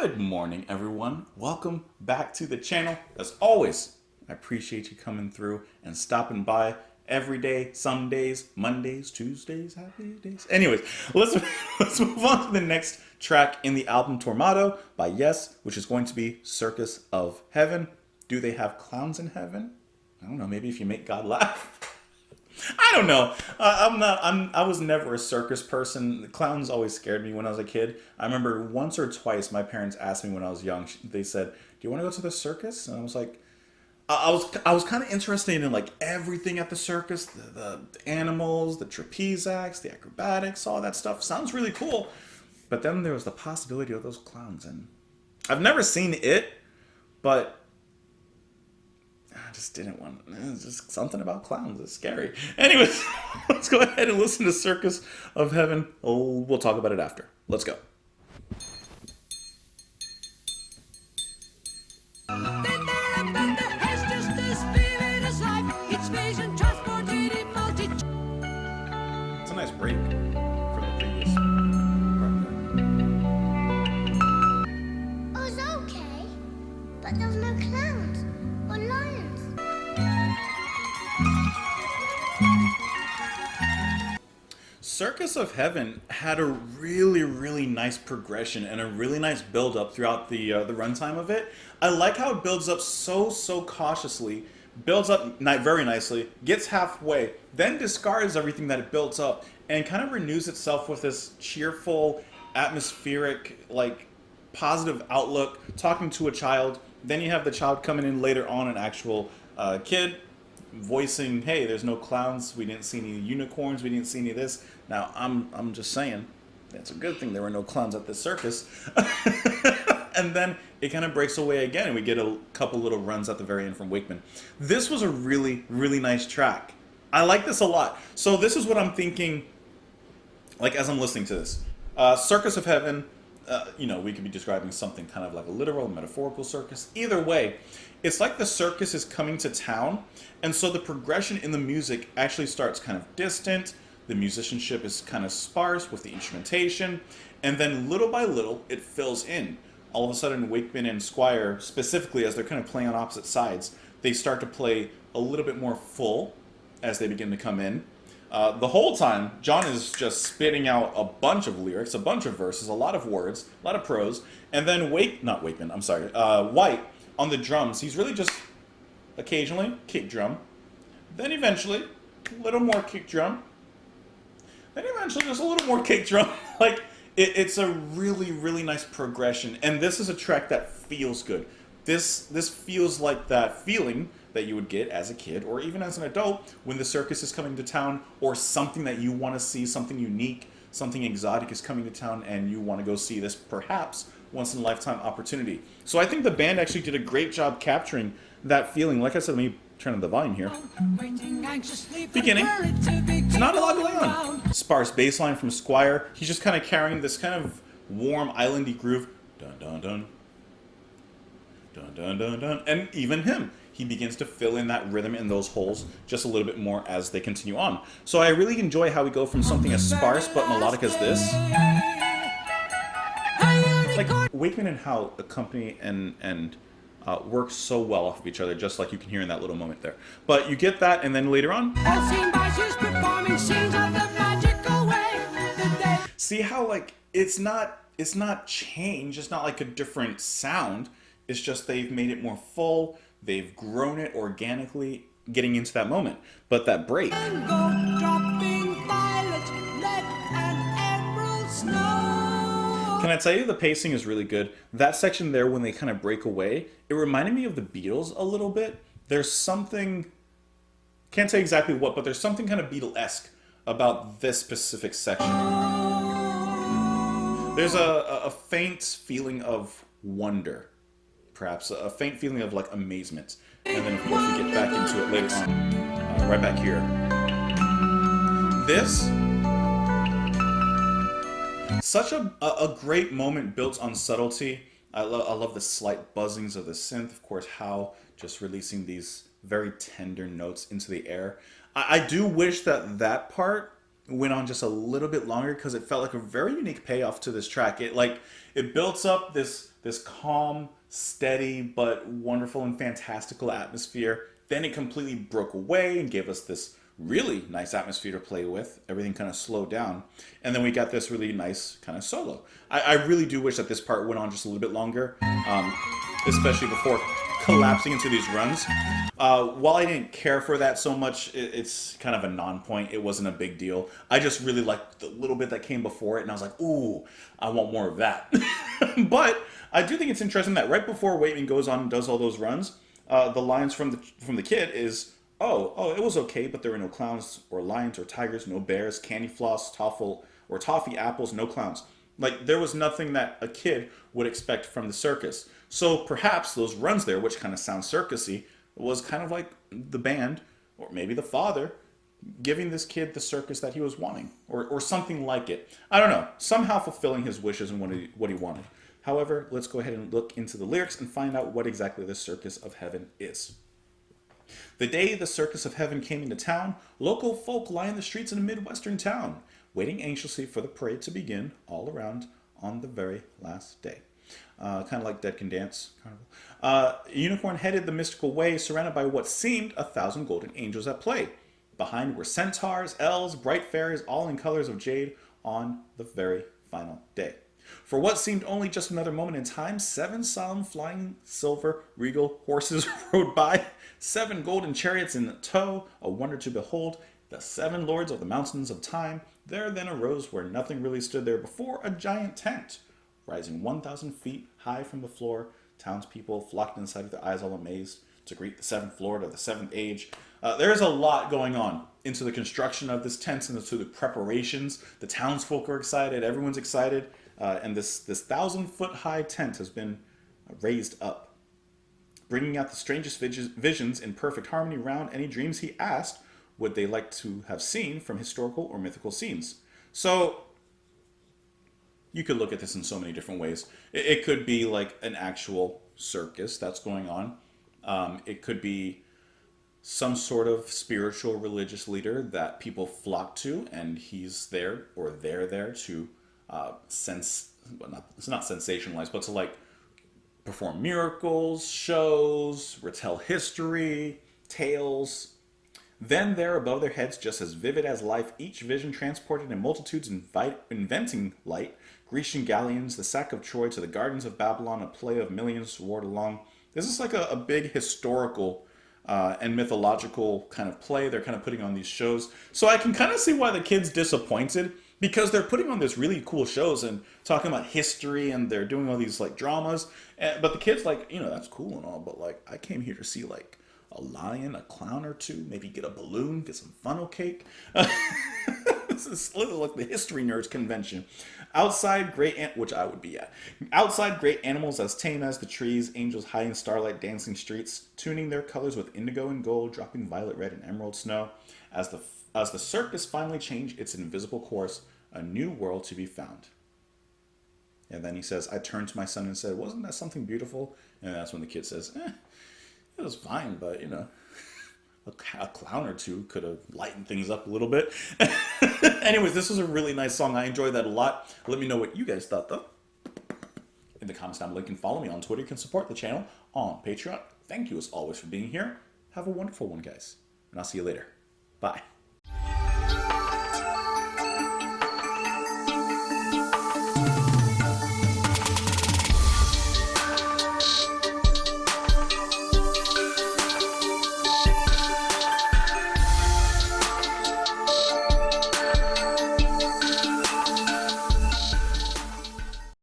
Good morning, everyone. Welcome back to the channel. As always, I appreciate you coming through and stopping by every day, some days, Mondays, Tuesdays, happy days. Anyways, let's, let's move on to the next track in the album Tormato by Yes, which is going to be Circus of Heaven. Do they have clowns in heaven? I don't know, maybe if you make God laugh. I don't know. I was never a circus person. The clowns always scared me when I was a kid. I remember once or twice my parents asked me when I was young. They said, "Do you want to go to the circus?" And I was like, I was kind of interested in like everything at the circus, the animals, the trapeze acts, the acrobatics, all that stuff. Sounds really cool. But then there was the possibility of those clowns, and I've never seen it, but I just didn't want. It's just something about clowns. It's scary. Anyways, let's go ahead and listen to Circus of Heaven. Oh, we'll talk about it after. Let's go. It's a nice break from the previous It was okay, but there was no clowns or lions. Circus of Heaven had a really nice progression and a really nice build up throughout the runtime of it. I like how it builds up so cautiously, builds up very nicely, gets halfway, then discards everything that it builds up, and kind of renews itself with this cheerful, atmospheric, like positive outlook, talking to a child. Then you have the child coming in later on, an actual kid, voicing, "Hey, there's no clowns. We didn't see any unicorns. We didn't see any of this." Now, I'm just saying, it's a good thing there were no clowns at this circus. And then it kind of breaks away again, and we get a couple little runs at the very end from Wakeman. This was a really nice track. I like this a lot. So this is what I'm thinking, like as I'm listening to this. Circus of Heaven, we could be describing something kind of like a literal, metaphorical circus. Either way, it's like the circus is coming to town, and so the progression in the music actually starts kind of distant. The musicianship is kind of sparse with the instrumentation, and then little by little, it fills in. All of a sudden, Wakeman and Squire, specifically as they're kind of playing on opposite sides, they start to play a little bit more full as they begin to come in. The whole time, John is just spitting out a bunch of lyrics, a bunch of verses, a lot of words, a lot of prose, and then White on the drums, he's really just occasionally kick drum, then eventually a little more kick drum, then eventually just a little more kick drum. Like, it's a really nice progression, and this is a track that feels good. This feels like that feeling that you would get as a kid or even as an adult when the circus is coming to town, or something that you want to see, something unique, something exotic is coming to town, and you want to go see this perhaps once in a lifetime opportunity. So I think the band actually did a great job capturing that feeling. Like I said, let me turn up the volume here. Beginning, it's not a lot going on. Sparse bass line from Squire. He's just kind of carrying this kind of warm islandy groove. Dun dun dun. Dun dun dun dun. And even him, he begins to fill in that rhythm in those holes just a little bit more as they continue on. So I really enjoy how we go from something as sparse but melodic as this. Like Wakeman and Howe accompany and work so well off of each other, just like you can hear in that little moment there. But you get that, and then later on, see how like it's not changed. It's not like a different sound. It's just they've made it more full. They've grown it organically, getting into that moment. But that break. Can I tell you, the pacing is really good. That section there, when they kind of break away, it reminded me of the Beatles a little bit. There's something, can't say exactly what, but there's something kind of Beatle-esque about this specific section. There's a faint feeling of wonder, perhaps a faint feeling of like amazement. And then of course we get back into it later on, right back here. This, such a great moment built on subtlety. I love the slight buzzings of the synth. Of course, Howe just releasing these very tender notes into the air. I do wish that part went on just a little bit longer, because it felt like a very unique payoff to this track. It builds up this this calm, steady, but wonderful and fantastical atmosphere. Then it completely broke away and gave us this really nice atmosphere to play with. Everything kind of slowed down. And then we got this really nice kind of solo. I really do wish that this part went on just a little bit longer, especially before collapsing into these runs. While I didn't care for that so much, it's kind of a non-point. It wasn't a big deal. I just really liked the little bit that came before it, and I was like, ooh, I want more of that. But I do think it's interesting that right before Waitman goes on and does all those runs, the lines from the kid is, oh, it was okay, but there were no clowns or lions or tigers, no bears, candy floss, toffee apples, no clowns. Like, there was nothing that a kid would expect from the circus. So perhaps those runs there, which kind of sound circusy, was kind of like the band, or maybe the father, giving this kid the circus that he was wanting, or something like it. I don't know. Somehow fulfilling his wishes and what he wanted. However, let's go ahead and look into the lyrics and find out what exactly the Circus of Heaven is. The day the Circus of Heaven came into town, local folk lie in the streets in a Midwestern town, waiting anxiously for the parade to begin all around on the very last day. Kind of like Dead Can Dance Carnival. A unicorn headed the mystical way, surrounded by what seemed 1,000 golden angels at play. Behind were centaurs, elves, bright fairies, all in colors of jade on the very final day. For what seemed only just another moment in time, 7 solemn flying silver regal horses rode by, 7 golden chariots in tow, a wonder to behold, the 7 lords of the mountains of time. There then arose where nothing really stood there before, a giant tent, rising 1,000 feet high from the floor. Townspeople flocked inside with their eyes all amazed to greet the 7th lord of the 7th age. There's a lot going on into the construction of this tent and into the preparations. The townsfolk are excited. Everyone's excited. And this 1,000-foot high tent has been raised up, bringing out the strangest visions in perfect harmony round any dreams he asked would they like to have seen from historical or mythical scenes. So you could look at this in so many different ways. It could be like an actual circus that's going on. It could be some sort of spiritual religious leader that people flock to, and he's there or they're there to it's not sensationalize, but to like perform miracles, shows, retell history, tales. Then there above their heads, just as vivid as life, each vision transported in multitudes inventing light, Grecian galleons, the sack of Troy to the gardens of Babylon, a play of millions roared along. This is like a big historical and mythological kind of play. They're kind of putting on these shows. So I can kind of see why the kid's disappointed, because they're putting on this really cool shows and talking about history, and they're doing all these like dramas. But the kid's like, that's cool and all, but like I came here to see like a lion, a clown or two, maybe get a balloon, get some funnel cake. This is like the history nerds convention. Outside which I would be at. Outside great animals as tame as the trees, angels high in starlight dancing streets, tuning their colors with indigo and gold, dropping violet, red, and emerald snow. As the circus finally changed its invisible course, a new world to be found. And then he says, I turned to my son and said, wasn't that something beautiful? And that's when the kid says, it was fine, but a clown or two could have lightened things up a little bit. Anyways, this was a really nice song. I enjoyed that a lot. Let me know what you guys thought, though, in the comments down below. You can follow me on Twitter. You can support the channel on Patreon. Thank you, as always, for being here. Have a wonderful one, guys. And I'll see you later. Bye.